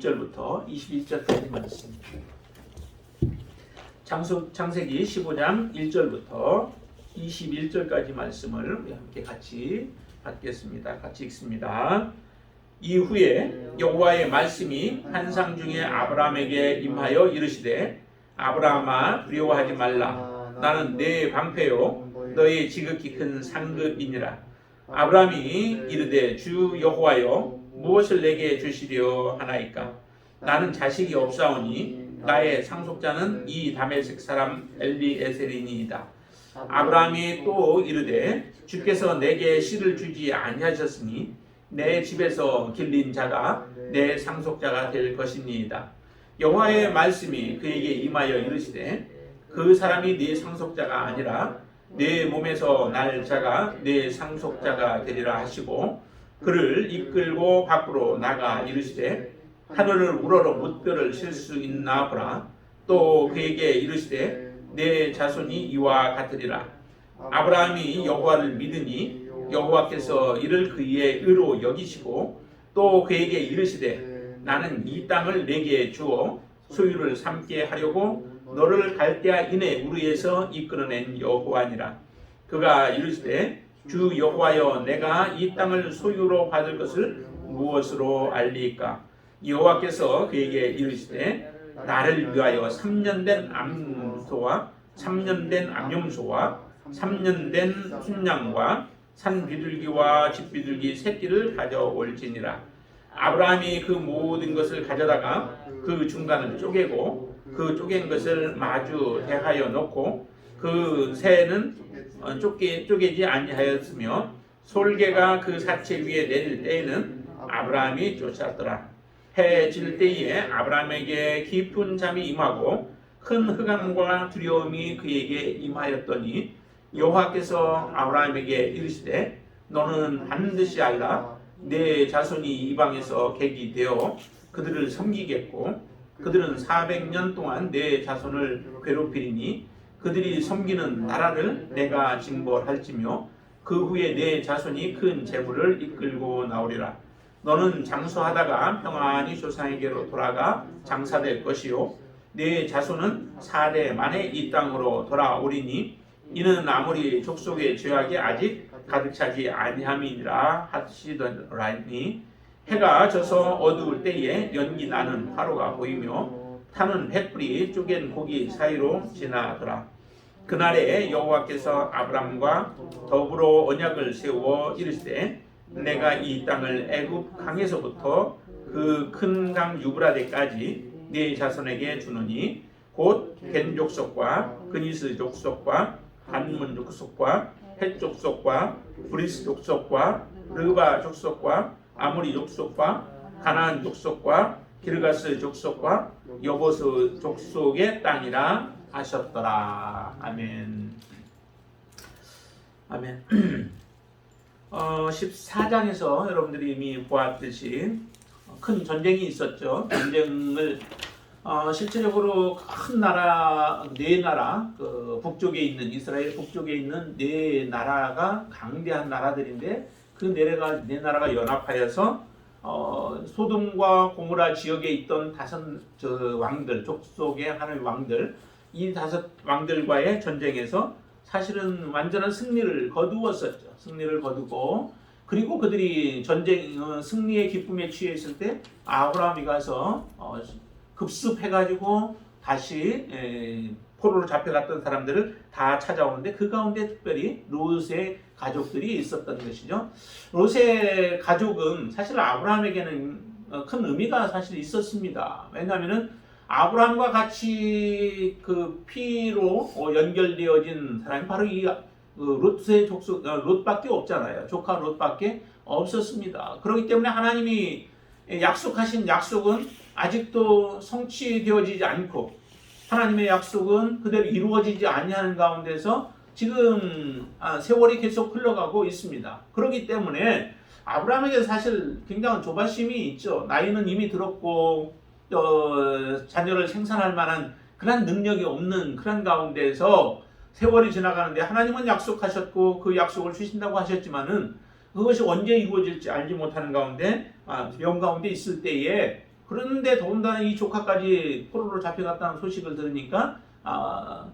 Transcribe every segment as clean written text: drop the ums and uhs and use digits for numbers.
1절부터 22절까지 말씀. 창세기 15장 1절부터 21절까지 말씀을 우리 함께 같이 받겠습니다. 같이 읽습니다. 이후에 여호와의 말씀이 환상 중에 아브라함에게 임하여 이르시되 아브라함아 두려워하지 말라. 나는 네 방패요 너의 지극히 큰 상급이니라. 아브라함이 이르되 주 여호와여 무엇을 내게 주시려 하나이까? 나는 자식이 없사오니 나의 상속자는 이 다메섹 사람 엘리에셀이니이다. 아브라함이 또 이르되 주께서 내게 씨를 주지 아니하셨으니 내 집에서 길린 자가 내 상속자가 될 것이니이다. 여호와의 말씀이 그에게 임하여 이르시되 그 사람이 네 상속자가 아니라 내 몸에서 날 자가 내 상속자가 되리라 하시고 그를 이끌고 밖으로 나가 이르시되 하늘을 우러러 무뼈를 실 수 있나 보라. 또 그에게 이르시되 내 자손이 이와 같으리라. 아브라함이 여호와를 믿으니 여호와께서 이를 그의 의로 여기시고 또 그에게 이르시되 나는 이 땅을 내게 주어 소유를 삼게 하려고 너를 갈대아 인의 우르에서 이끌어낸 여호와니라. 그가 이르시되 주 여호와여 내가 이 땅을 소유로 받을 것을 무엇으로 알리까? 여호와께서 그에게 이르시되 나를 위하여 3년 된 암소와 3년 된 암염소와 3년 된 순양과 산 비둘기와 집 비둘기 새끼를 가져올지니라. 아브라함이 그 모든 것을 가져다가 그 중간을 쪼개고 그 쪼갠 것을 마주 대하여 놓고 그 새는 쪼개지 아니하였으며 솔개가 그 사체 위에 내릴 때에는 아브라함이 쫓았더라. 해 질 때에 아브라함에게 깊은 잠이 임하고 큰 흑암과 두려움이 그에게 임하였더니 여호와께서 아브라함에게 이르시되 너는 반드시 알라. 내 자손이 이방에서 객이 되어 그들을 섬기겠고 그들은 400년 동안 내 자손을 괴롭히리니 그들이 섬기는 나라를 내가 징벌할지며 그 후에 내 자손이 큰 재물을 이끌고 나오리라. 너는 장수하다가 평안히 조상에게로 돌아가 장사될 것이요 내 자손은 4대 만에 이 땅으로 돌아오리니 이는 아무리 족속의 죄악이 아직 가득 차지 아니함이니라 하시더라니. 해가 져서 어두울 때에 연기 나는 화로가 보이며 타는 횃불이 쪼갠 고기 사이로 지나더라. 그날에 여호와께서 아브람과 더불어 언약을 세워 이르시되 내가 이 땅을 애굽 강에서부터 그 큰 강 유브라데까지 네 자손에게 주노니 곧 겐 족속과 그니스 족속과 간문 족속과 헷 족속과 브리스 족속과 르바 족속과 아모리 족속과 가나안 족속과 기르가스 족속과 여보스 족속의 땅이라 하셨더라. 아멘. 아멘. 14장에서 여러분들이 이미 보았듯이 큰 전쟁이 있었죠. 전쟁을 실제적으로 큰 나라, 네 나라, 그 북쪽에 있는 이스라엘 북쪽에 있는 네 나라가 강대한 나라들인데 그 네 나라가 연합하여서 소돔과 고모라 지역에 있던 5 왕들, 족속의 하나의 왕들, 이 5 왕들과의 전쟁에서 사실은 완전한 승리를 거두었었죠. 승리를 거두고 그리고 그들이 전쟁 승리의 기쁨에 취해 있을 때 아브라함이 가서 급습해가지고 다시 포로로 잡혀갔던 사람들을 다 찾아오는데 그 가운데 특별히 롯의 가족들이 있었던 것이죠. 롯의 가족은 사실 아브라함에게는 큰 의미가 사실 있었습니다. 왜냐하면은 아브라함과 같이 그 피로 연결되어진 사람이 바로 이 롯의 족속 롯밖에 없잖아요. 조카 롯밖에 없었습니다. 그렇기 때문에 하나님이 약속하신 약속은 아직도 성취되어지지 않고 하나님의 약속은 그대로 이루어지지 아니하는 가운데서 지금 세월이 계속 흘러가고 있습니다. 그렇기 때문에 아브라함에게 사실 굉장한 조바심이 있죠. 나이는 이미 들었고 자녀를 생산할 만한 그런 능력이 없는 그런 가운데서 세월이 지나가는데 하나님은 약속하셨고 그 약속을 주신다고 하셨지만은 그것이 언제 이루어질지 알지 못하는 가운데 두려움 가운데 있을 때에 그런데 더군다나 이 조카까지 포로로 잡혀갔다는 소식을 들으니까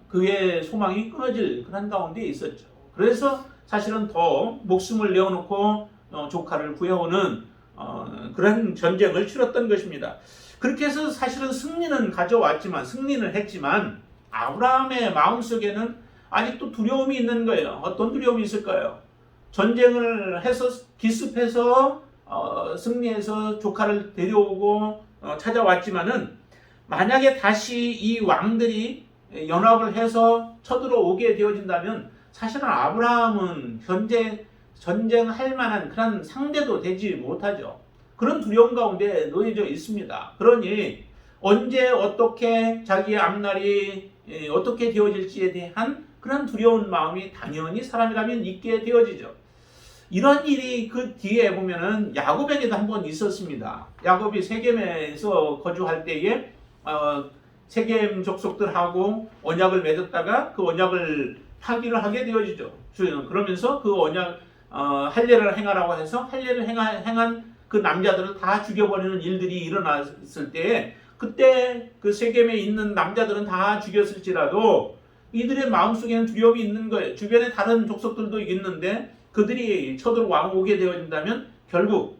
그의 소망이 끊어질 그런 가운데 있었죠. 그래서 사실은 더 목숨을 내어놓고 조카를 구해오는 그런 전쟁을 치렀던 것입니다. 그렇게 해서 사실은 승리는 가져왔지만, 승리는 했지만 아브라함의 마음속에는 아직도 두려움이 있는 거예요. 어떤 두려움이 있을까요? 전쟁을 해서 기습해서 승리해서 조카를 데려오고 찾아왔지만은 만약에 다시 이 왕들이 연합을 해서 쳐들어오게 되어진다면 사실은 아브라함은 현재 전쟁할 만한 그런 상대도 되지 못하죠. 그런 두려움 가운데 놓여져 있습니다. 그러니 언제 어떻게 자기의 앞날이 어떻게 되어질지에 대한 그런 두려운 마음이 당연히 사람이라면 있게 되어지죠. 이런 일이 그 뒤에 보면은 야곱에게도 한번 있었습니다. 야곱이 세겜에서 거주할 때에 세겜 족속들하고 언약을 맺었다가 그 언약을 파기를 하게 되어지죠. 그러면서 그 언약 할례를 행하라고 해서 할례를 행한 그 남자들을 다 죽여버리는 일들이 일어났을 때, 그때 그 세겜에 있는 남자들은 다 죽였을지라도 이들의 마음속에는 두려움이 있는 거예요. 주변에 다른 족속들도 있는데 그들이 쳐들어오게 되어진다면 결국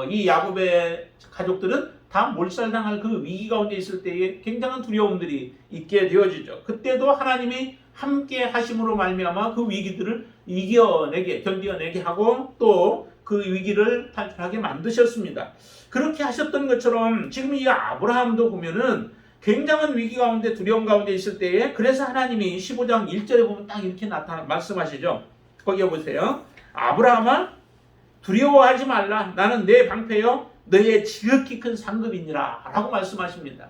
이 야곱의 가족들은 다 몰살당할 그 위기 가운데 있을 때에 굉장한 두려움들이 있게 되어지죠. 그때도 하나님이 함께 하심으로 말미암아 그 위기들을 견뎌내게 하고 또 그 위기를 탈출하게 만드셨습니다. 그렇게 하셨던 것처럼 지금 이 아브라함도 보면은 굉장한 위기 가운데 두려움 가운데 있을 때에, 그래서 하나님이 15장 1절에 보면 딱 이렇게 말씀하시죠. 거기 보세요. 아브라함아, 두려워하지 말라. 나는 내 방패요 너의 지극히 큰 상급이니라 라고 말씀하십니다.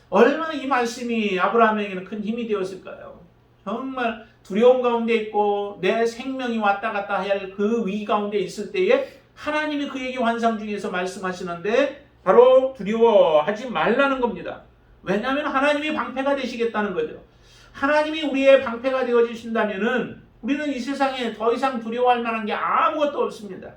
얼마나 이 말씀이 아브라함에게는 큰 힘이 되었을까요? 정말 두려움 가운데 있고 내 생명이 왔다 갔다 할 그 위기 가운데 있을 때에 하나님이 그에게 환상 중에서 말씀하시는데 바로 두려워하지 말라는 겁니다. 왜냐하면 하나님이 방패가 되시겠다는 거죠. 하나님이 우리의 방패가 되어주신다면은 우리는 이 세상에 더 이상 두려워할 만한 게 아무것도 없습니다.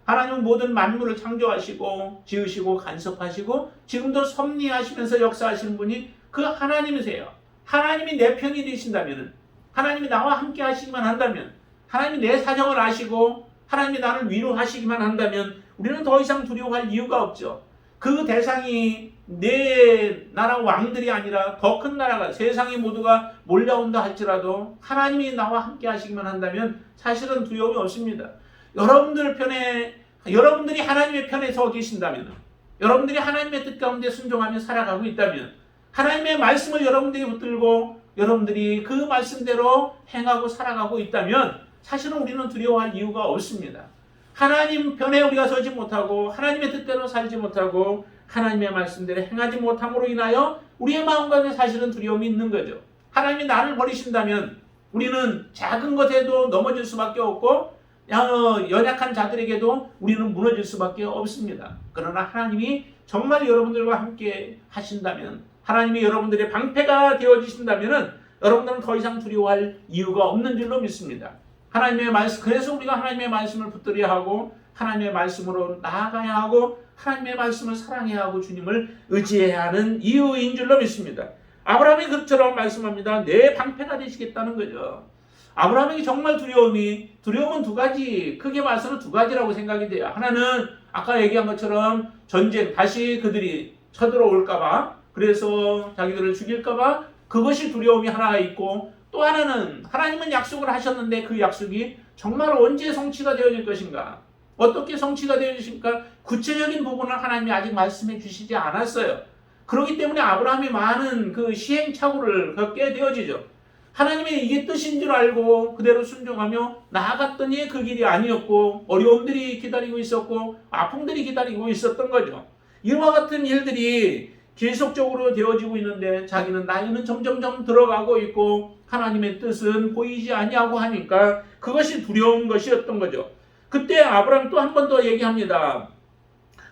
하나님은 모든 만물을 창조하시고 지으시고 간섭하시고 지금도 섭리하시면서 역사하시는 분이 그 하나님이세요. 하나님이 내 편이 되신다면, 하나님이 나와 함께 하시기만 한다면, 하나님이 내 사정을 아시고 하나님이 나를 위로하시기만 한다면 우리는 더 이상 두려워할 이유가 없죠. 그 대상이 내 나라 왕들이 아니라 더 큰 나라가 세상의 모두가 몰려온다 할지라도 하나님이 나와 함께 하시기만 한다면 사실은 두려움이 없습니다. 여러분들이 하나님의 편에 서 계신다면, 여러분들이 하나님의 뜻 가운데 순종하며 살아가고 있다면, 하나님의 말씀을 여러분들이 붙들고 여러분들이 그 말씀대로 행하고 살아가고 있다면 사실은 우리는 두려워할 이유가 없습니다. 하나님 편에 우리가 서지 못하고 하나님의 뜻대로 살지 못하고 하나님의 말씀대로 행하지 못함으로 인하여 우리의 마음 가운데 사실은 두려움이 있는 거죠. 하나님이 나를 버리신다면 우리는 작은 것에도 넘어질 수밖에 없고 연약한 자들에게도 우리는 무너질 수밖에 없습니다. 그러나 하나님이 정말 여러분들과 함께 하신다면, 하나님이 여러분들의 방패가 되어주신다면 여러분들은 더 이상 두려워할 이유가 없는 줄로 믿습니다. 하나님의 말씀, 그래서 우리가 하나님의 말씀을 붙들어야 하고 하나님의 말씀으로 나아가야 하고 하나님의 말씀을 사랑해야 하고 주님을 의지해야 하는 이유인 줄로 믿습니다. 아브라함이 그처럼 말씀합니다. 내 방패가 되시겠다는 거죠. 아브라함에게 정말 두려움은 두 가지, 크게 말해서는 두 가지라고 생각이 돼요. 하나는 아까 얘기한 것처럼 전쟁, 다시 그들이 쳐들어올까봐, 그래서 자기들을 죽일까봐 그것이 두려움이 하나 있고, 또 하나는 하나님은 약속을 하셨는데 그 약속이 정말 언제 성취가 되어질 것인가, 어떻게 성취가 되어질까, 구체적인 부분을 하나님이 아직 말씀해 주시지 않았어요. 그렇기 때문에 아브라함이 많은 그 시행착오를 겪게 되어지죠. 하나님의 이게 뜻인 줄 알고 그대로 순종하며 나아갔더니 그 길이 아니었고 어려움들이 기다리고 있었고 아픔들이 기다리고 있었던 거죠. 이와 같은 일들이 계속적으로 되어지고 있는데 자기는 나이는 점점점 들어가고 있고 하나님의 뜻은 보이지 아니하고 하니까 그것이 두려운 것이었던 거죠. 그때 아브라함 또 한 번 더 얘기합니다.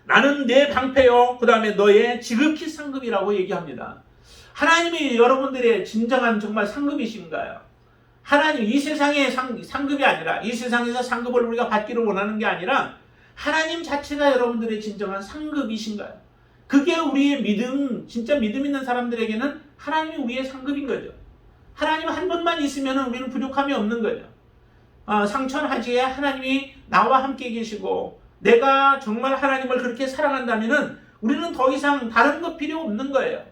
나는 내 방패요, 그 다음에 너의 지극히 상급이라고 얘기합니다. 하나님이 여러분들의 진정한 정말 상급이신가요? 하나님, 이 세상의 상급이 아니라, 이 세상에서 상급을 우리가 받기를 원하는 게 아니라 하나님 자체가 여러분들의 진정한 상급이신가요? 그게 우리의 믿음, 진짜 믿음 있는 사람들에게는 하나님이 우리의 상급인 거죠. 하나님 한 분만 있으면 우리는 부족함이 없는 거죠. 상천하지에 하나님이 나와 함께 계시고 내가 정말 하나님을 그렇게 사랑한다면 우리는 더 이상 다른 것 필요 없는 거예요.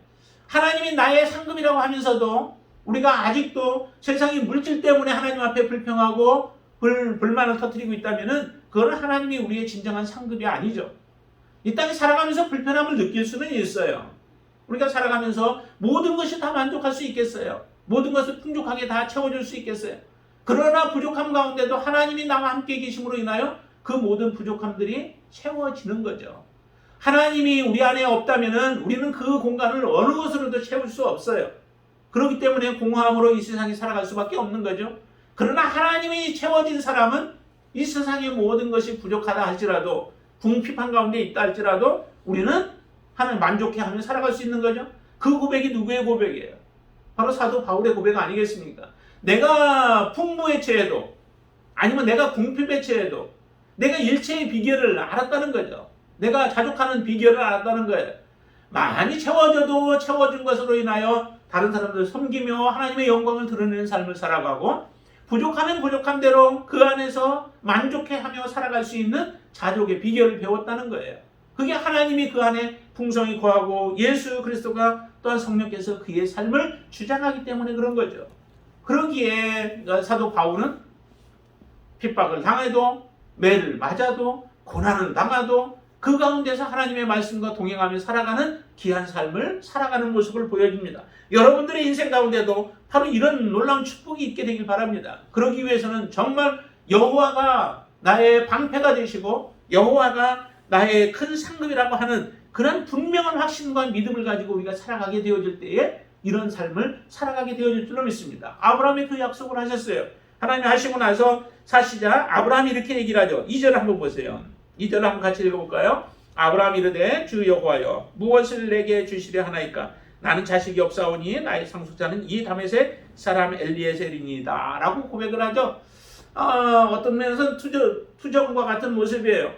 하나님이 나의 상급이라고 하면서도 우리가 아직도 세상의 물질 때문에 하나님 앞에 불평하고 불만을 터뜨리고 있다면 그건 하나님이 우리의 진정한 상급이 아니죠. 이 땅에 살아가면서 불편함을 느낄 수는 있어요. 우리가 살아가면서 모든 것이 다 만족할 수 있겠어요? 모든 것을 풍족하게 다 채워줄 수 있겠어요? 그러나 부족함 가운데도 하나님이 나와 함께 계심으로 인하여 그 모든 부족함들이 채워지는 거죠. 하나님이 우리 안에 없다면 우리는 그 공간을 어느 것으로도 채울 수 없어요. 그렇기 때문에 공허함으로 이 세상에 살아갈 수밖에 없는 거죠. 그러나 하나님이 채워진 사람은 이 세상의 모든 것이 부족하다 할지라도 궁핍한 가운데 있다 할지라도 우리는 하나님 만족해하며 살아갈 수 있는 거죠. 그 고백이 누구의 고백이에요? 바로 사도 바울의 고백 아니겠습니까? 내가 풍부에 처해도 아니면 내가 궁핍에 처해도 내가 일체의 비결을 알았다는 거죠. 내가 자족하는 비결을 알았다는 거예요. 많이 채워져도 채워준 것으로 인하여 다른 사람들을 섬기며 하나님의 영광을 드러내는 삶을 살아가고 부족하면 부족한 대로 그 안에서 만족해하며 살아갈 수 있는 자족의 비결을 배웠다는 거예요. 그게 하나님이 그 안에 풍성히 거하고 예수 그리스도가 또한 성령께서 그의 삶을 주장하기 때문에 그런 거죠. 그러기에 사도 바울은 핍박을 당해도 매를 맞아도 고난을 당해도 그 가운데서 하나님의 말씀과 동행하며 살아가는 귀한 삶을 살아가는 모습을 보여줍니다. 여러분들의 인생 가운데도 바로 이런 놀라운 축복이 있게 되길 바랍니다. 그러기 위해서는 정말 여호와가 나의 방패가 되시고 여호와가 나의 큰 상급이라고 하는 그런 분명한 확신과 믿음을 가지고 우리가 살아가게 되어질 때에 이런 삶을 살아가게 되어질 줄로 믿습니다. 아브라함이 그 약속을 하셨어요. 하나님 하시고 나서 사시자 아브라함이 이렇게 얘기를 하죠. 2절 한번 보세요. 2절 한번 같이 읽어볼까요? 아브라함이 이르되 주 여호와여 무엇을 내게 주시려 하나이까? 나는 자식이 없사오니 나의 상속자는 이 다메섹 사람 엘리에셀이니이다 라고 고백을 하죠. 어떤 면에서는 투정과 같은 모습이에요.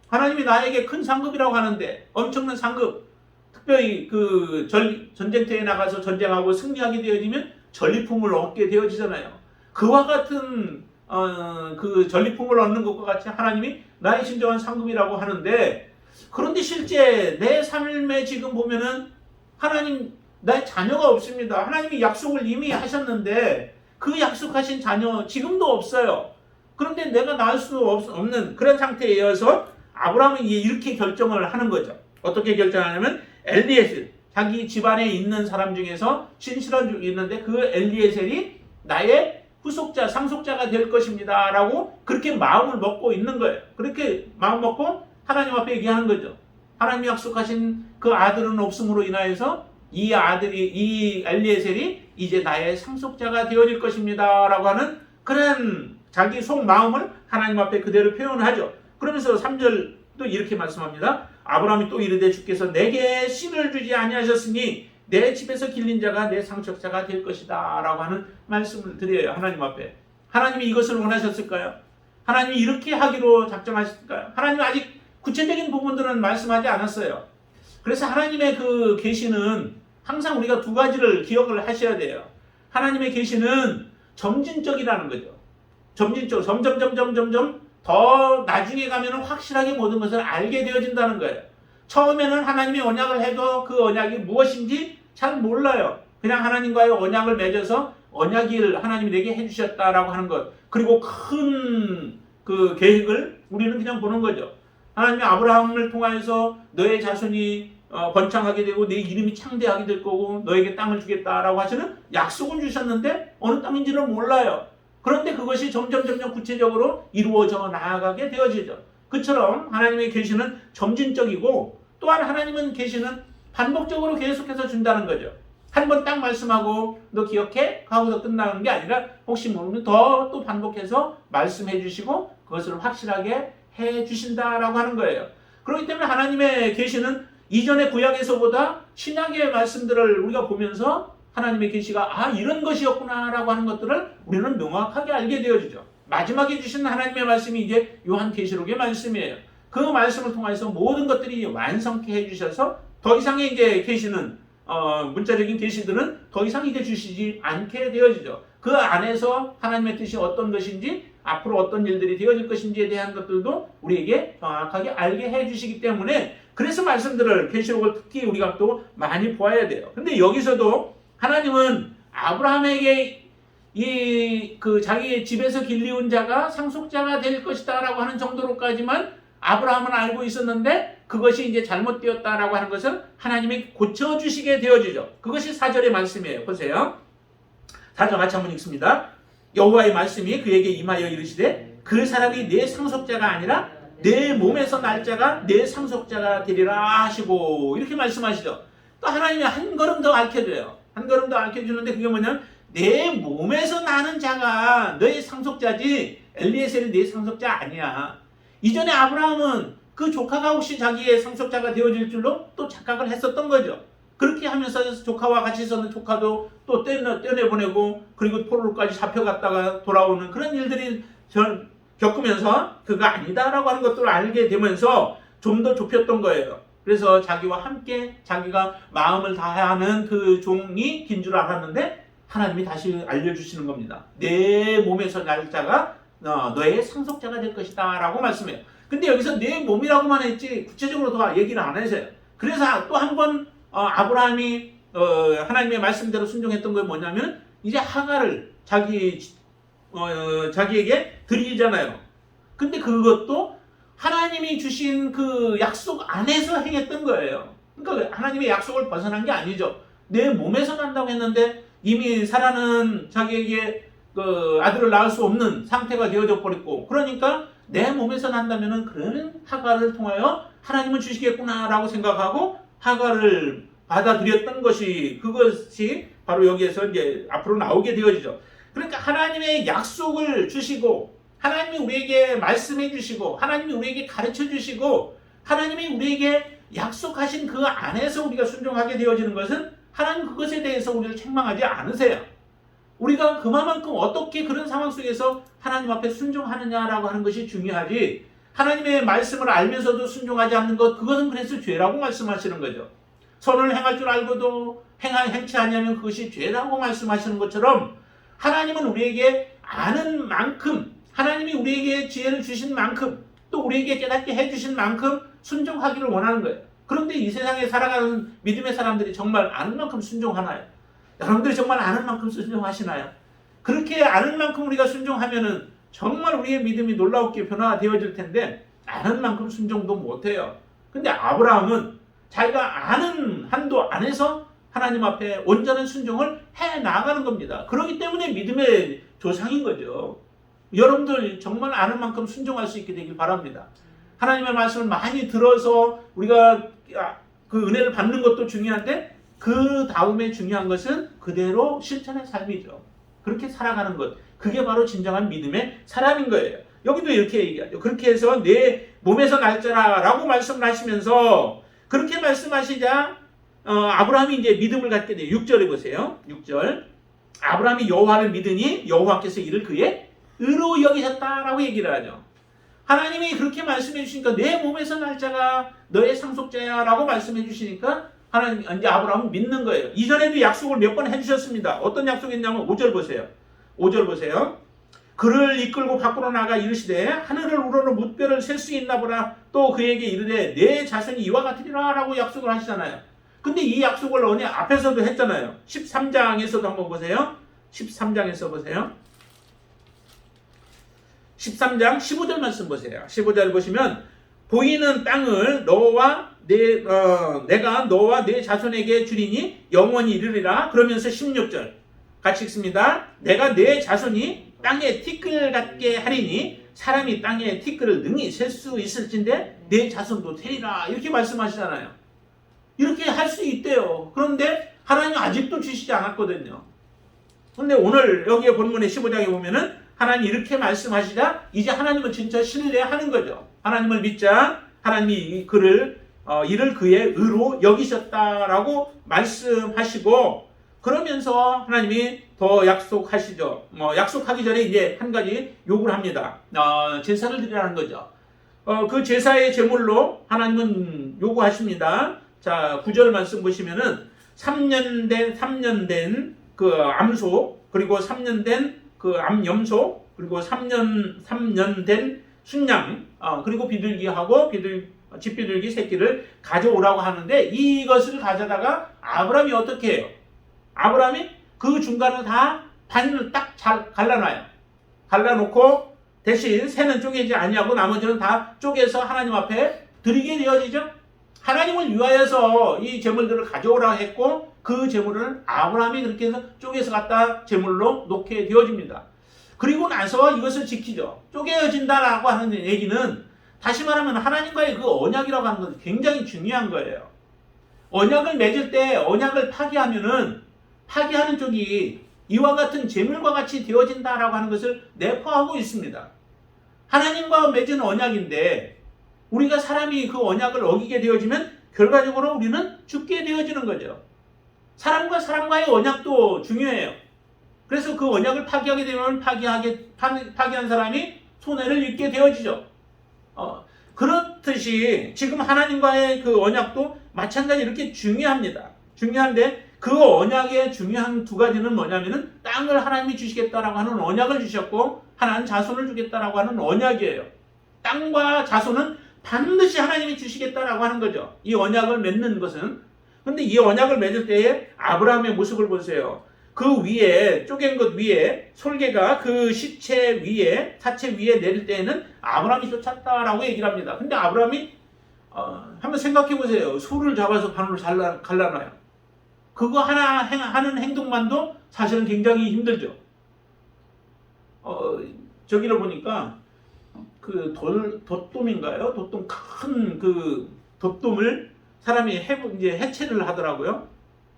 하나님이 나에게 큰 상급이라고 하는데 엄청난 상급, 특별히 그 전쟁터에 나가서 전쟁하고 승리하게 되어지면 전리품을 얻게 되어지잖아요. 그와 같은 그 전리품을 얻는 것과 같이 하나님이 나의 진정한 상급이라고 하는데, 그런데 실제 내 삶에 지금 보면은 하나님 나의 자녀가 없습니다. 하나님이 약속을 이미 하셨는데 그 약속하신 자녀 지금도 없어요. 그런데 내가 낳을 수 없는 그런 상태여서 아브라함은 이렇게 결정을 하는 거죠. 어떻게 결정하냐면 엘리에셀, 자기 집안에 있는 사람 중에서 신실한 중에 있는데 그 엘리에셀이 나의 후속자, 상속자가 될 것입니다 라고 그렇게 마음을 먹고 있는 거예요. 그렇게 마음 먹고 하나님 앞에 얘기하는 거죠. 하나님이 약속하신 그 아들은 없음으로 인하여서 이 엘리에셀이 이제 나의 상속자가 되어질 것입니다 라고 하는 그런 자기 속마음을 하나님 앞에 그대로 표현하죠. 그러면서 3절도 이렇게 말씀합니다. 아브라함이 또 이르되 주께서 내게 씨를 주지 아니하셨으니 내 집에서 길린 자가 내 상속자가 될 것이다 라고 하는 말씀을 드려요. 하나님 앞에. 하나님이 이것을 원하셨을까요? 하나님이 이렇게 하기로 작정하셨을까요? 하나님은 아직 구체적인 부분들은 말씀하지 않았어요. 그래서 하나님의 그 계시는 항상 우리가 두 가지를 기억을 하셔야 돼요. 하나님의 계시는 점진적이라는 거죠. 점진적, 점점 더 나중에 가면 확실하게 모든 것을 알게 되어진다는 거예요. 처음에는 하나님이 언약을 해도 그 언약이 무엇인지 잘 몰라요. 그냥 하나님과의 언약을 맺어서 언약을 하나님이 내게 해주셨다라고 하는 것. 그리고 큰 그 계획을 우리는 그냥 보는 거죠. 하나님이 아브라함을 통하여서 너의 자손이 번창하게 되고 내 이름이 창대하게 될 거고 너에게 땅을 주겠다라고 하시는 약속을 주셨는데 어느 땅인지는 몰라요. 그런데 그것이 점점 구체적으로 이루어져 나아가게 되어지죠. 그처럼 하나님의 계시는 점진적이고 또한 하나님은 계시는 반복적으로 계속해서 준다는 거죠. 한 번 딱 말씀하고 너 기억해? 하고서 끝나는 게 아니라 혹시 모르면 더 또 반복해서 말씀해 주시고 그것을 확실하게 해 주신다라고 하는 거예요. 그렇기 때문에 하나님의 계시는 이전의 구약에서보다 신약의 말씀들을 우리가 보면서 하나님의 계시가 이런 것이었구나 라고 하는 것들을 우리는 명확하게 알게 되어지죠. 마지막에 주신 하나님의 말씀이 이제 요한계시록의 말씀이에요. 그 말씀을 통해서 모든 것들이 완성케 해주셔서 더 이상의 이제 계시는 문자적인 계시들은 더 이상 이제 주시지 않게 되어지죠. 그 안에서 하나님의 뜻이 어떤 것인지 앞으로 어떤 일들이 되어질 것인지에 대한 것들도 우리에게 정확하게 알게 해주시기 때문에 그래서 말씀들을 계시록을 특히 우리가 또 많이 보아야 돼요. 근데 여기서도 하나님은 아브라함에게 자기의 집에서 길리운 자가 상속자가 될 것이다라고 하는 정도로까지만 아브라함은 알고 있었는데 그것이 이제 잘못되었다라고 하는 것을 하나님이 고쳐주시게 되어지죠. 그것이 4절의 말씀이에요. 보세요. 4절 같이 한번 읽습니다. 여호와의 말씀이 그에게 임하여 이르시되 그 사람이 내 상속자가 아니라 내 몸에서 날 자가 내 상속자가 되리라 하시고 이렇게 말씀하시죠. 또 하나님이 한 걸음 더 알려줘요. 한 걸음 더 알려주는데 그게 뭐냐면 내 몸에서 나는 자가 너의 상속자지 엘리에셀이 내 상속자 아니야. 이전에 아브라함은 그 조카가 혹시 자기의 상속자가 되어질 줄로 또 착각을 했었던 거죠. 그렇게 하면서 조카와 같이 있었는 조카도 또 떼내보내고 그리고 포로로까지 잡혀갔다가 돌아오는 그런 일들이 겪으면서 그가 아니다라고 하는 것들을 알게 되면서 좀 더 좁혔던 거예요. 그래서 자기와 함께 자기가 마음을 다하는 그 종이 긴 줄 알았는데 하나님이 다시 알려주시는 겁니다. 내 몸에서 날 자가 너의 상속자가 될 것이다 라고 말씀해요. 근데 여기서 내 몸이라고만 했지 구체적으로 더 얘기를 안 하세요. 그래서 또 한 번 아브라함이 하나님의 말씀대로 순종했던 게 뭐냐면 이제 하가를 자기에게 드리잖아요. 근데 그것도 하나님이 주신 그 약속 안에서 행했던 거예요. 그러니까 하나님의 약속을 벗어난 게 아니죠. 내 몸에서 난다고 했는데 이미 사라는 자기에게 그 아들을 낳을 수 없는 상태가 되어져 버렸고 그러니까 내 몸에서 난다면은 그러면 하가를 통하여 하나님은 주시겠구나라고 생각하고 하가를 받아들였던 그것이 바로 여기에서 이제 앞으로 나오게 되어지죠. 그러니까 하나님의 약속을 주시고 하나님이 우리에게 말씀해 주시고 하나님이 우리에게 가르쳐 주시고 하나님이 우리에게 약속하신 그 안에서 우리가 순종하게 되어지는 것은 하나님 그것에 대해서 우리를 책망하지 않으세요. 우리가 그만큼 어떻게 그런 상황 속에서 하나님 앞에 순종하느냐라고 하는 것이 중요하지 하나님의 말씀을 알면서도 순종하지 않는 것 그것은 그래서 죄라고 말씀하시는 거죠. 선을 행할 줄 알고도 행치 않으면 그것이 죄라고 말씀하시는 것처럼 하나님은 우리에게 아는 만큼 하나님이 우리에게 지혜를 주신 만큼 또 우리에게 깨닫게 해주신 만큼 순종하기를 원하는 거예요. 그런데 이 세상에 살아가는 믿음의 사람들이 정말 아는 만큼 순종하나요? 여러분들이 정말 아는 만큼 순종하시나요? 그렇게 아는 만큼 우리가 순종하면은 정말 우리의 믿음이 놀랍게 변화되어질 텐데 아는 만큼 순종도 못해요. 근데 아브라함은 자기가 아는 한도 안에서 하나님 앞에 온전한 순종을 해 나가는 겁니다. 그렇기 때문에 믿음의 조상인 거죠. 여러분들 정말 아는 만큼 순종할 수 있게 되길 바랍니다. 하나님의 말씀을 많이 들어서 우리가 그 은혜를 받는 것도 중요한데 그 다음에 중요한 것은 그대로 실천의 삶이죠. 그렇게 살아가는 것. 그게 바로 진정한 믿음의 사람인 거예요. 여기도 이렇게 얘기하죠. 그렇게 해서 내 몸에서 날짜라라고 말씀을 하시면서 그렇게 말씀하시자 아브라함이 이제 믿음을 갖게 돼요. 6절에 보세요. 6절. 아브라함이 여호와를 믿으니 여호와께서 이를 그의 의로 여기셨다라고 얘기를 하죠. 하나님이 그렇게 말씀해 주시니까 내 몸에서 날짜가 너의 상속자야 라고 말씀해 주시니까 하나님 이제 아브라함은 믿는 거예요. 이전에도 약속을 몇 번 해주셨습니다. 어떤 약속이었냐면 5절 보세요. 5절 보세요. 그를 이끌고 밖으로 나가 이르시되 하늘을 우러러 뭇별을 셀 수 있나 보라. 또 그에게 이르되 내 자손이 이와 같으리라 라고 약속을 하시잖아요. 근데 이 약속을 어느 앞에서도 했잖아요. 13장에서도 한번 보세요. 13장에서 보세요. 13장 15절 말씀 보세요. 15절 보시면 보이는 땅을 내가 너와 내 자손에게 주리니 영원히 이르리라. 그러면서 16절 같이 읽습니다. 내가 내 자손이 땅에 티끌 같게 하리니 사람이 땅에 티끌을 능히 셀 수 있을진데 내 자손도 되리라. 이렇게 말씀하시잖아요. 이렇게 할 수 있대요. 그런데 하나님 아직도 주시지 않았거든요. 그런데 오늘 여기에 본문의 15장에 보면은 하나님이 이렇게 말씀하시자 이제 하나님은 진짜 신뢰하는 거죠. 하나님을 믿자 하나님이 이를 그의 의로 여기셨다라고 말씀하시고 그러면서 하나님이 더 약속하시죠. 약속하기 전에 이제 한 가지 요구를 합니다. 제사를 드리라는 거죠. 그 제사의 제물로 하나님은 요구하십니다. 자, 9절 말씀 보시면은 3년 된 그 암소, 그리고 3년 된 그 암염소, 그리고 3년 된 순양, 그리고 비둘기하고 집비둘기 새끼를 가져오라고 하는데, 이것을 가져다가 아브라함이 어떻게 해요? 아브라함이 그 중간을 다 반을 딱 잘 갈라놔요. 갈라놓고 대신 새는 쪼개지 아니하고 나머지는 다 쪼개서 하나님 앞에 드리게 되어지죠. 하나님을 위하여서 이 제물들을 가져오라 했고, 그 제물을 아브라함이 그렇게 해서 쪼개서 갖다 제물로 놓게 되어집니다. 그리고 나서 이것을 지키죠. 쪼개어진다라고 하는 얘기는, 다시 말하면 하나님과의 그 언약이라고 하는 것은 굉장히 중요한 거예요. 언약을 맺을 때 언약을 파기하면은 파기하는 쪽이 이와 같은 제물과 같이 되어진다라고 하는 것을 내포하고 있습니다. 하나님과 맺은 언약인데 우리가 사람이 그 언약을 어기게 되어지면 결과적으로 우리는 죽게 되어지는 거죠. 사람과 사람과의 언약도 중요해요. 그래서 그 언약을 파기하게 되면 파기한 사람이 손해를 입게 되어지죠. 그렇듯이 지금 하나님과의 그 언약도 마찬가지 이렇게 중요합니다. 중요한데 그 언약의 중요한 두 가지는 뭐냐면은 땅을 하나님이 주시겠다라고 하는 언약을 주셨고, 하나는 자손을 주겠다라고 하는 언약이에요. 땅과 자손은 반드시 하나님이 주시겠다라고 하는 거죠. 이 언약을 맺는 것은. 근데 이 언약을 맺을 때에 아브라함의 모습을 보세요. 그 위에, 쪼갠 것 위에, 솔개가 그 사체 위에 내릴 때에는 아브라함이 쫓았다라고 얘기를 합니다. 근데 아브라함이 한번 생각해 보세요. 소를 잡아서 반으로 갈라놔요. 그거 하나 하는 행동만도 사실은 굉장히 힘들죠. 저기를 보니까 그 돛돔인가요? 돛돔, 큰 그 돛돔을 사람이 이제 해체를 하더라고요.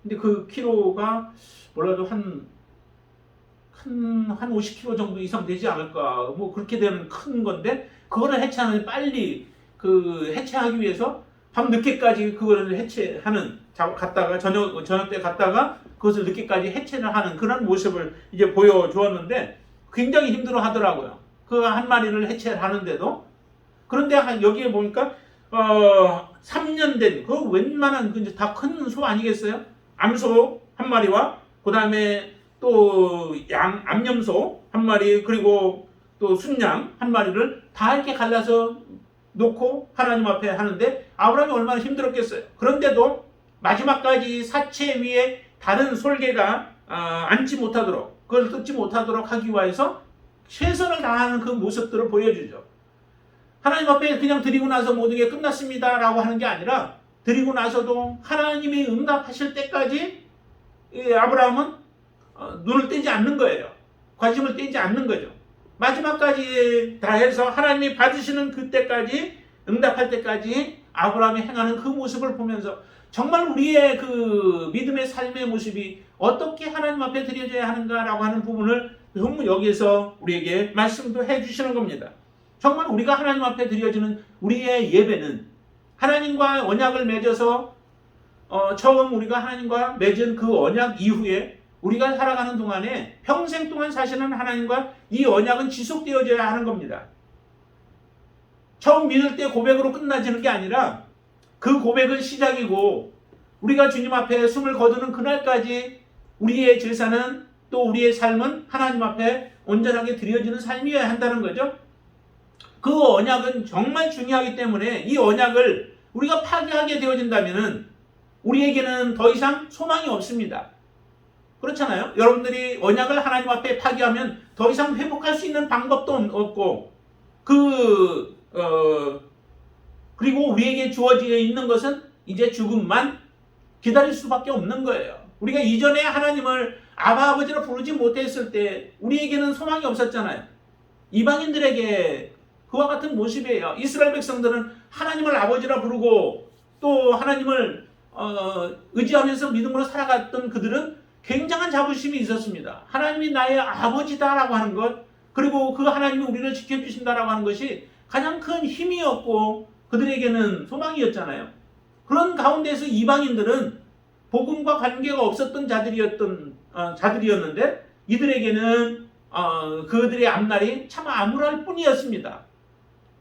근데 그 키로가 몰라도 한 50kg 정도 이상 되지 않을까. 뭐 그렇게 되는 큰 건데, 그거를 해체하는, 빨리 그 해체하기 위해서 밤 늦게까지 그거를 해체하는, 갔다가 저녁 때 갔다가 그것을 늦게까지 해체를 하는 그런 모습을 이제 보여주었는데, 굉장히 힘들어 하더라고요. 그 한 마리를 해체를 하는데도. 그런데 여기에 보니까 3년 된 그 웬만한 다 큰 소 아니겠어요? 암소 한 마리와 그 다음에 또 암염소 한 마리, 그리고 또 순양 한 마리를 다 이렇게 갈라서 놓고 하나님 앞에 하는데, 아브라함이 얼마나 힘들었겠어요. 그런데도 마지막까지 사체 위에 다른 솔개가 앉지 못하도록, 그걸 뜯지 못하도록 하기 위해서 최선을 다하는 그 모습들을 보여주죠. 하나님 앞에 그냥 드리고 나서 모든 게 끝났습니다 라고 하는 게 아니라, 드리고 나서도 하나님이 응답하실 때까지 아브라함은 눈을 떼지 않는 거예요. 관심을 떼지 않는 거죠. 마지막까지 다 해서 하나님이 받으시는 그때까지, 응답할 때까지 아브라함이 행하는 그 모습을 보면서 정말 우리의 그 믿음의 삶의 모습이 어떻게 하나님 앞에 드려져야 하는가라고 하는 부분을 전부 여기에서 우리에게 말씀도 해주시는 겁니다. 정말 우리가 하나님 앞에 드려지는 우리의 예배는 하나님과 언약을 맺어서 처음 우리가 하나님과 맺은 그 언약 이후에 우리가 살아가는 동안에 평생 동안 사실은 하나님과 이 언약은 지속되어져야 하는 겁니다. 처음 믿을 때 고백으로 끝나지는 게 아니라 그 고백은 시작이고, 우리가 주님 앞에 숨을 거두는 그날까지 우리의 제사는, 또 우리의 삶은 하나님 앞에 온전하게 드려지는 삶이어야 한다는 거죠. 그 언약은 정말 중요하기 때문에 이 언약을 우리가 파기하게 되어진다면 우리에게는 더 이상 소망이 없습니다. 그렇잖아요. 여러분들이 언약을 하나님 앞에 파기하면 더 이상 회복할 수 있는 방법도 없고, 그리고 우리에게 주어져 있는 것은 이제 죽음만 기다릴 수밖에 없는 거예요. 우리가 이전에 하나님을 아바 아버지로 부르지 못했을 때 우리에게는 소망이 없었잖아요. 이방인들에게 그와 같은 모습이에요. 이스라엘 백성들은 하나님을 아버지라 부르고 또 하나님을 의지하면서 믿음으로 살아갔던 그들은 굉장한 자부심이 있었습니다. 하나님이 나의 아버지다라고 하는 것, 그리고 그 하나님이 우리를 지켜주신다라고 하는 것이 가장 큰 힘이었고 그들에게는 소망이었잖아요. 그런 가운데서 이방인들은 복음과 관계가 없었던 자들이었는데 이들에게는 그들의 앞날이 참 암울할 뿐이었습니다.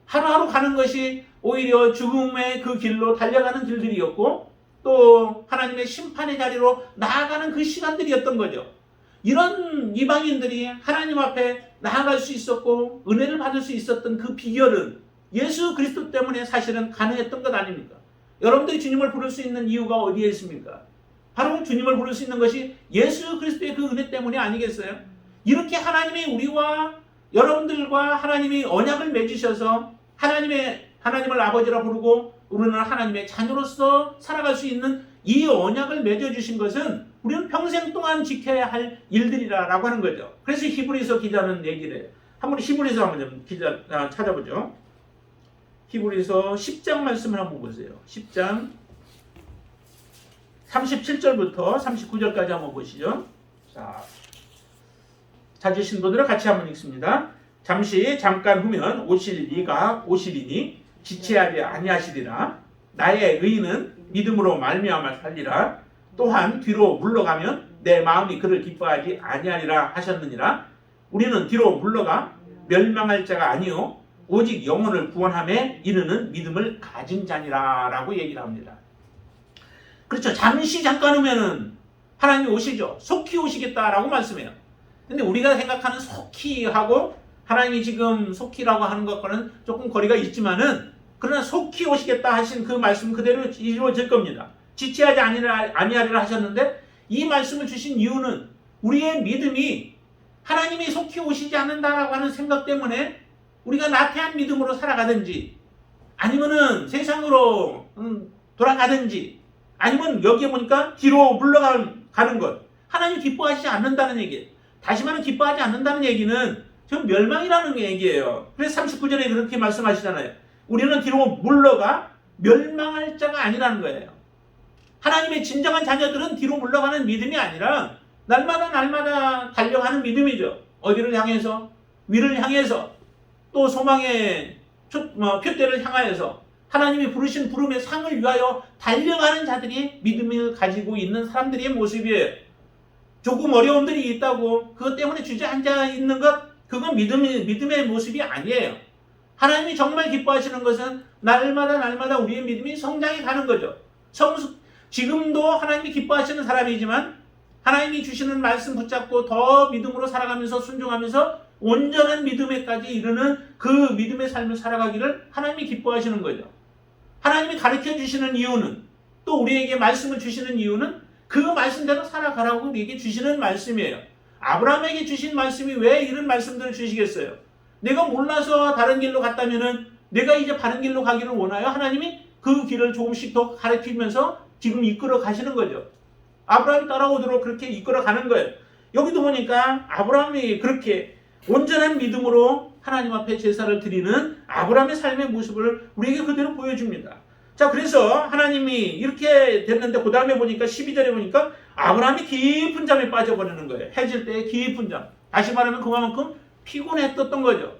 하루하루 가는 것이 오히려 죽음의 그 길로 달려가는 길들이었고, 또 하나님의 심판의 자리로 나아가는 그 시간들이었던 거죠. 이런 이방인들이 하나님 앞에 나아갈 수 있었고 은혜를 받을 수 있었던 그 비결은 예수 그리스도 때문에 사실은 가능했던 것 아닙니까? 여러분들이 주님을 부를 수 있는 이유가 어디에 있습니까? 바로 주님을 부를 수 있는 것이 예수 그리스도의 그 은혜 때문이 아니겠어요? 이렇게 하나님이 우리와 여러분들과 하나님이 언약을 맺으셔서 하나님을 아버지라 부르고 우리는 하나님의 자녀로서 살아갈 수 있는 이 언약을 맺어주신 것은 우리는 평생 동안 지켜야 할 일들이라고 하는 거죠. 그래서 히브리서 기자는 얘기를 해요. 한번 히브리서 한번 찾아보죠. 히브리서 10장 말씀을 한번 보세요. 10장 37절부터 39절까지 한번 보시죠. 자, 찾으신 분들은 같이 한번 읽습니다. 잠깐 후면 오실 이가 오시리니 지체하지 아니하시리라. 나의 의인은 믿음으로 말미암아 살리라. 또한 뒤로 물러가면 내 마음이 그를 기뻐하지 아니하리라 하셨느니라. 우리는 뒤로 물러가 멸망할 자가 아니요 오직 영혼을 구원함에 이르는 믿음을 가진 자니라 라고 얘기를 합니다. 그렇죠. 잠깐 후면은 하나님이 오시죠. 속히 오시겠다라고 말씀해요. 근데 우리가 생각하는 속히 하고 하나님이 지금 속히라고 하는 것과는 조금 거리가 있지만은 그러나 속히 오시겠다 하신 그 말씀 그대로 이루어질 겁니다. 지체하지 아니하리라 하셨는데 이 말씀을 주신 이유는 우리의 믿음이 하나님이 속히 오시지 않는다라고 하는 생각 때문에 우리가 나태한 믿음으로 살아가든지 아니면은 세상으로 돌아가든지 아니면 여기에 보니까 뒤로 물러가는 것 하나님 기뻐하시지 않는다는 얘기예요. 다시 말하면 기뻐하지 않는다는 얘기는 전 멸망이라는 얘기예요. 그래서 39절에 그렇게 말씀하시잖아요. 우리는 뒤로 물러가 멸망할 자가 아니라는 거예요. 하나님의 진정한 자녀들은 뒤로 물러가는 믿음이 아니라 날마다 달려가는 믿음이죠. 어디를 향해서? 위를 향해서 또 소망의 표대를 향하여서 하나님이 부르신 부름의 상을 위하여 달려가는 자들이 믿음을 가지고 있는 사람들의 모습이에요. 조금 어려움들이 있다고 그것 때문에 주저앉아 있는 것 그건 믿음의 모습이 아니에요. 하나님이 정말 기뻐하시는 것은 날마다 우리의 믿음이 성장해 가는 거죠. 지금도 하나님이 기뻐하시는 사람이지만 하나님이 주시는 말씀 붙잡고 더 믿음으로 살아가면서 순종하면서 온전한 믿음에까지 이르는 그 믿음의 삶을 살아가기를 하나님이 기뻐하시는 거죠. 하나님이 가르쳐 주시는 이유는 또 우리에게 말씀을 주시는 이유는 그 말씀대로 살아가라고 우리에게 주시는 말씀이에요. 아브라함에게 주신 말씀이 왜 이런 말씀들을 주시겠어요? 내가 몰라서 다른 길로 갔다면은 내가 이제 바른 길로 가기를 원하여 하나님이 그 길을 조금씩 더 가르치면서 지금 이끌어 가시는 거죠. 아브라함이 따라오도록 그렇게 이끌어 가는 거예요. 여기도 보니까 아브라함이 그렇게 온전한 믿음으로 하나님 앞에 제사를 드리는 아브라함의 삶의 모습을 우리에게 그대로 보여줍니다. 자, 그래서 하나님이 이렇게 됐는데 그 다음에 보니까 12절에 보니까 아브라함이 깊은 잠에 빠져버리는 거예요. 해질 때의 깊은 잠. 다시 말하면 그만큼 피곤했던 거죠.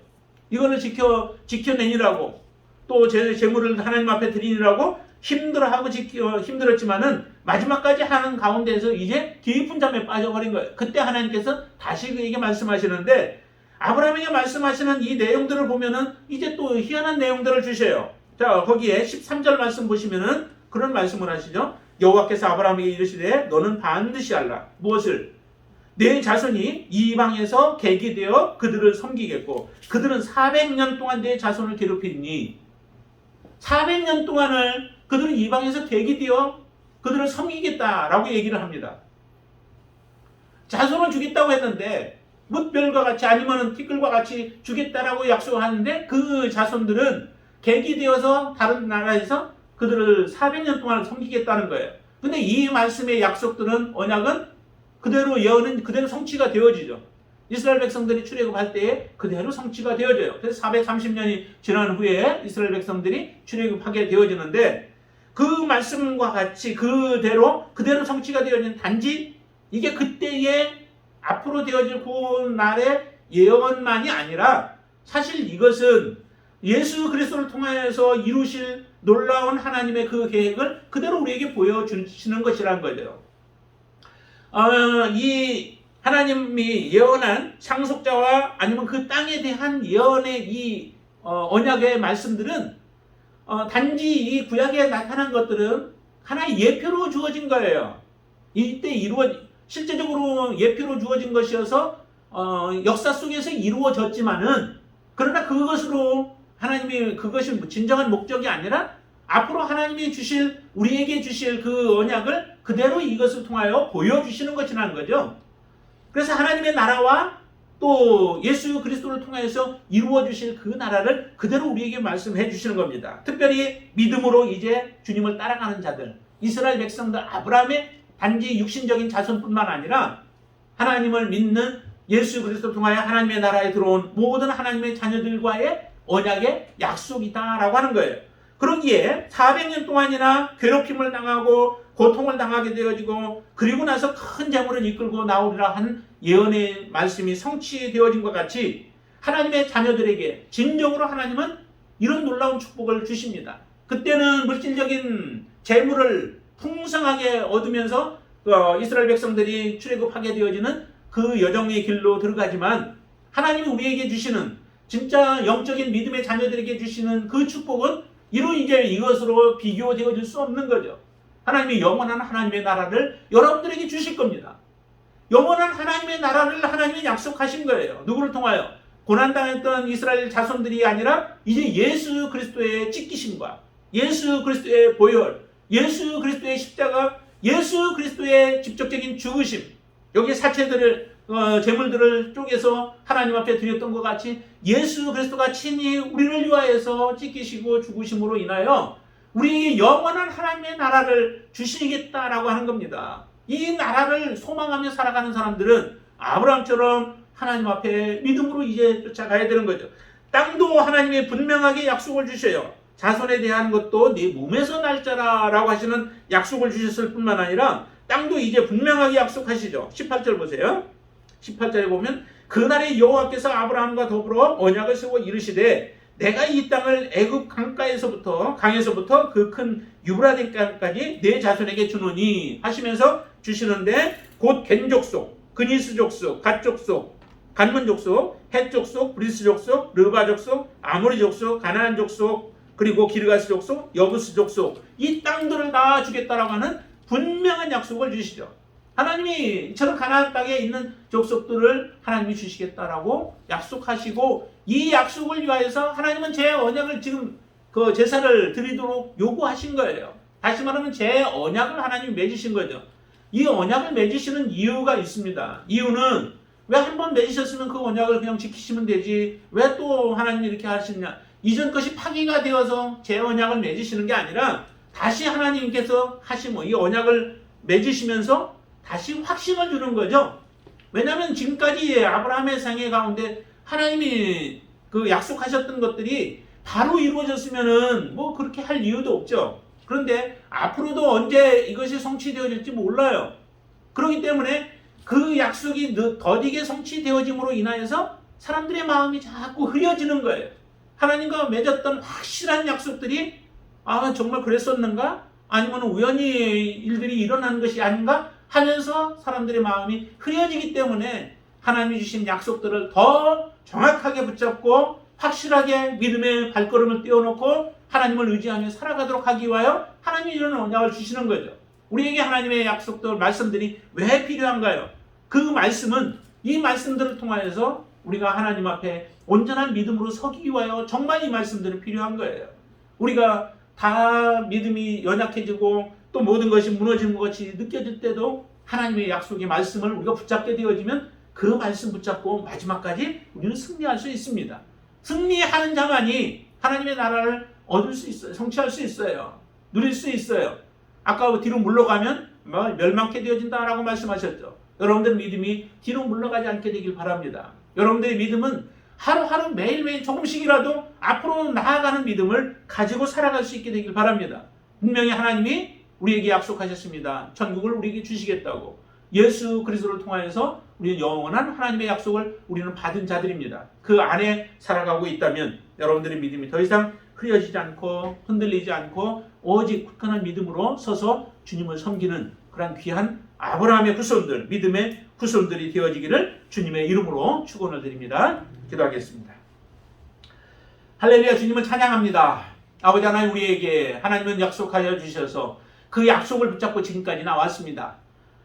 이거를 지켜내니라고 또 제 재물을 하나님 앞에 드리니라고 힘들었지만은 마지막까지 하는 가운데에서 이제 깊은 잠에 빠져버린 거예요. 그때 하나님께서 다시 그에게 말씀하시는데 아브라함에게 말씀하시는 이 내용들을 보면은 이제 또 희한한 내용들을 주셔요. 자, 거기에 13절 말씀 보시면은 그런 말씀을 하시죠. 여호와께서 아브라함에게 이르시되 너는 반드시 알라. 무엇을? 내 자손이 이방에서 객이 되어 그들을 섬기겠고 그들은 400년 동안 내 자손을 괴롭히니 400년 동안을 그들은 이방에서 객이 되어 그들을 섬기겠다라고 얘기를 합니다. 자손을 주겠다고 했는데 뭇별과 같이 아니면 티끌과 같이 주겠다라고 약속하는데 그 자손들은 객이 되어서 다른 나라에서 그들을 400년 동안 섬기겠다는 거예요. 근데 이 말씀의 약속들은 언약은 그대로 예언은 그대로 성취가 되어지죠. 이스라엘 백성들이 출애굽할 때에 그대로 성취가 되어져요. 그래서 430년이 지난 후에 이스라엘 백성들이 출애굽하게 되어지는데 그 말씀과 같이 그대로 성취가 되어지는 단지 이게 그때의 앞으로 되어질 그 날의 예언만이 아니라 사실 이것은 예수 그리스도를 통하여서 이루실 놀라운 하나님의 그 계획을 그대로 우리에게 보여주시는 것이라는 거죠. 이 하나님이 예언한 상속자와 아니면 그 땅에 대한 예언의 이 언약의 말씀들은 단지 이 구약에 나타난 것들은 하나의 예표로 주어진 거예요. 이때 실제적으로 예표로 주어진 것이어서 역사 속에서 이루어졌지만은, 그러나 그것으로 하나님이 그것이 진정한 목적이 아니라 앞으로 하나님이 우리에게 주실 그 언약을 그대로 이것을 통하여 보여주시는 것이라는 거죠. 그래서 하나님의 나라와 또 예수 그리스도를 통해서 이루어 주실 그 나라를 그대로 우리에게 말씀해 주시는 겁니다. 특별히 믿음으로 이제 주님을 따라가는 자들, 이스라엘 백성들, 아브라함의 단지 육신적인 자손뿐만 아니라 하나님을 믿는 예수 그리스도를 통하여 하나님의 나라에 들어온 모든 하나님의 자녀들과의 언약의 약속이다라고 하는 거예요. 그러기에 400년 동안이나 괴롭힘을 당하고 고통을 당하게 되어지고 그리고 나서 큰 재물을 이끌고 나오리라 한 예언의 말씀이 성취되어진 것 같이 하나님의 자녀들에게 진정으로 하나님은 이런 놀라운 축복을 주십니다. 그때는 물질적인 재물을 풍성하게 얻으면서 이스라엘 백성들이 출애굽하게 되어지는 그 여정의 길로 들어가지만, 하나님이 우리에게 주시는 진짜 영적인 믿음의 자녀들에게 주시는 그 축복은 이제 이것으로 비교되어질 수 없는 거죠. 하나님이 영원한 하나님의 나라를 여러분들에게 주실 겁니다. 영원한 하나님의 나라를 하나님이 약속하신 거예요. 누구를 통하여? 고난당했던 이스라엘 자손들이 아니라 이제 예수 그리스도의 찢기심과 예수 그리스도의 보혈, 예수 그리스도의 십자가, 예수 그리스도의 직접적인 죽으심, 여기 사체들을 재물들을 쪼개서 하나님 앞에 드렸던 것 같이 예수 그리스도가 친히 우리를 위하여서 찢기시고 죽으심으로 인하여 우리에게 영원한 하나님의 나라를 주시겠다라고 하는 겁니다. 이 나라를 소망하며 살아가는 사람들은 아브라함처럼 하나님 앞에 믿음으로 이제 쫓아가야 되는 거죠. 땅도 하나님이 분명하게 약속을 주셔요. 자손에 대한 것도 네 몸에서 날 자라라고 하시는 약속을 주셨을 뿐만 아니라 땅도 이제 분명하게 약속하시죠. 18절 보세요. 18절에 보면 그날에 여호와께서 아브라함과 더불어 언약을 세워 이르시되 내가 이 땅을 애굽 강가에서부터 그 큰 유브라데 강까지 내 자손에게 주노니 하시면서 주시는데, 곧 겐 족속, 그니스 족속, 갓 족속, 간문 족속, 헷 족속, 브리스 족속, 르바 족속, 아모리 족속, 가나안 족속, 그리고 기르가스 족속, 여부스 족속, 이 땅들을 다 주겠다라고 하는 분명한 약속을 주시죠. 하나님이 저런 가나안 땅에 있는 족속들을 하나님이 주시겠다라고 약속하시고, 이 약속을 위하여서 하나님은 제 언약을 지금 그 제사를 드리도록 요구하신 거예요. 다시 말하면 제 언약을 하나님이 맺으신 거죠. 이 언약을 맺으시는 이유가 있습니다. 이유는 왜 한 번 맺으셨으면 그 언약을 그냥 지키시면 되지 왜 또 하나님이 이렇게 하시냐, 이전 것이 파기가 되어서 제 언약을 맺으시는 게 아니라 다시 하나님께서 이 언약을 맺으시면서 다시 확신을 주는 거죠. 왜냐하면 지금까지 아브라함의 생애 가운데 하나님이 그 약속하셨던 것들이 바로 이루어졌으면은 뭐 그렇게 할 이유도 없죠. 그런데 앞으로도 언제 이것이 성취되어질지 몰라요. 그렇기 때문에 그 약속이 더디게 성취되어짐으로 인하여서 사람들의 마음이 자꾸 흐려지는 거예요. 하나님과 맺었던 확실한 약속들이 정말 그랬었는가? 아니면 우연히 일들이 일어나는 것이 아닌가? 하면서 사람들의 마음이 흐려지기 때문에 하나님이 주신 약속들을 더 정확하게 붙잡고 확실하게 믿음의 발걸음을 띄워놓고 하나님을 의지하며 살아가도록 하기 위하여 하나님이 이런 언약을 주시는 거죠. 우리에게 하나님의 약속들, 말씀들이 왜 필요한가요? 그 말씀은 이 말씀들을 통하여서 우리가 하나님 앞에 온전한 믿음으로 서기 위하여 정말 이 말씀들이 필요한 거예요. 우리가 다 믿음이 연약해지고 또 모든 것이 무너지는 것 같이 느껴질 때도 하나님의 약속의 말씀을 우리가 붙잡게 되어지면 그 말씀 붙잡고 마지막까지 우리는 승리할 수 있습니다. 승리하는 자만이 하나님의 나라를 얻을 수 있어요. 성취할 수 있어요. 누릴 수 있어요. 아까 뒤로 물러가면 멸망케 되어진다라고 말씀하셨죠. 여러분들 믿음이 뒤로 물러가지 않게 되길 바랍니다. 여러분들의 믿음은 하루하루 매일매일 조금씩이라도 앞으로 나아가는 믿음을 가지고 살아갈 수 있게 되길 바랍니다. 분명히 하나님이 우리에게 약속하셨습니다. 천국을 우리에게 주시겠다고. 예수 그리스도를 통하여서 우리는 영원한 하나님의 약속을 우리는 받은 자들입니다. 그 안에 살아가고 있다면 여러분들의 믿음이 더 이상 흐려지지 않고 흔들리지 않고 오직 굳건한 믿음으로 서서 주님을 섬기는 그런 귀한 아브라함의 후손들, 믿음의 후손들이 되어지기를 주님의 이름으로 축원을 드립니다. 기도하겠습니다. 할렐루야. 주님을 찬양합니다. 아버지 하나님, 우리에게 하나님은 약속하여 주셔서 그 약속을 붙잡고 지금까지 나왔습니다.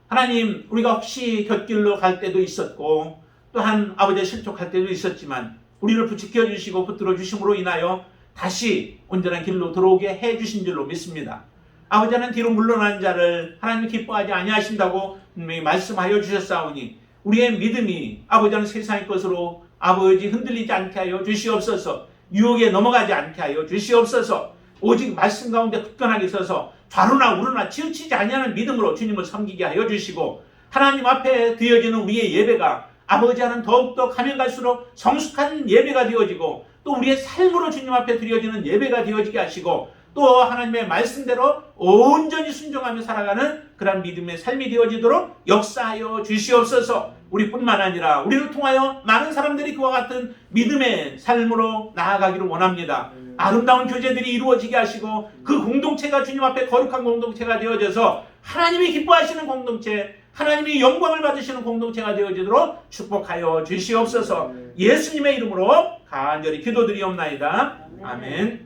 하나님, 우리가 혹시 곁길로 갈 때도 있었고 또한 아버지의 실족할 때도 있었지만 우리를 부지켜 주시고 붙들어 주심으로 인하여 다시 온전한 길로 들어오게 해 주신 줄로 믿습니다. 아버지는 뒤로 물러난 자를 하나님이 기뻐하지 아니하신다고 분명히 말씀하여 주셨사오니 우리의 믿음이 아버지는 세상의 것으로 아버지 흔들리지 않게 하여 주시옵소서. 유혹에 넘어가지 않게 하여 주시옵소서. 오직 말씀 가운데 굳건하게 서서 좌로나 우로나 치우치지 아니하는 믿음으로 주님을 섬기게 하여 주시고 하나님 앞에 드려지는 우리의 예배가 아버지 하는 더욱더 가면 갈수록 성숙한 예배가 되어지고 또 우리의 삶으로 주님 앞에 드려지는 예배가 되어지게 하시고 또 하나님의 말씀대로 온전히 순종하며 살아가는 그런 믿음의 삶이 되어지도록 역사하여 주시옵소서. 우리뿐만 아니라 우리를 통하여 많은 사람들이 그와 같은 믿음의 삶으로 나아가기를 원합니다. 아름다운 교제들이 이루어지게 하시고 그 공동체가 주님 앞에 거룩한 공동체가 되어져서 하나님이 기뻐하시는 공동체, 하나님이 영광을 받으시는 공동체가 되어지도록 축복하여 주시옵소서. 예수님의 이름으로 간절히 기도드리옵나이다. 아멘.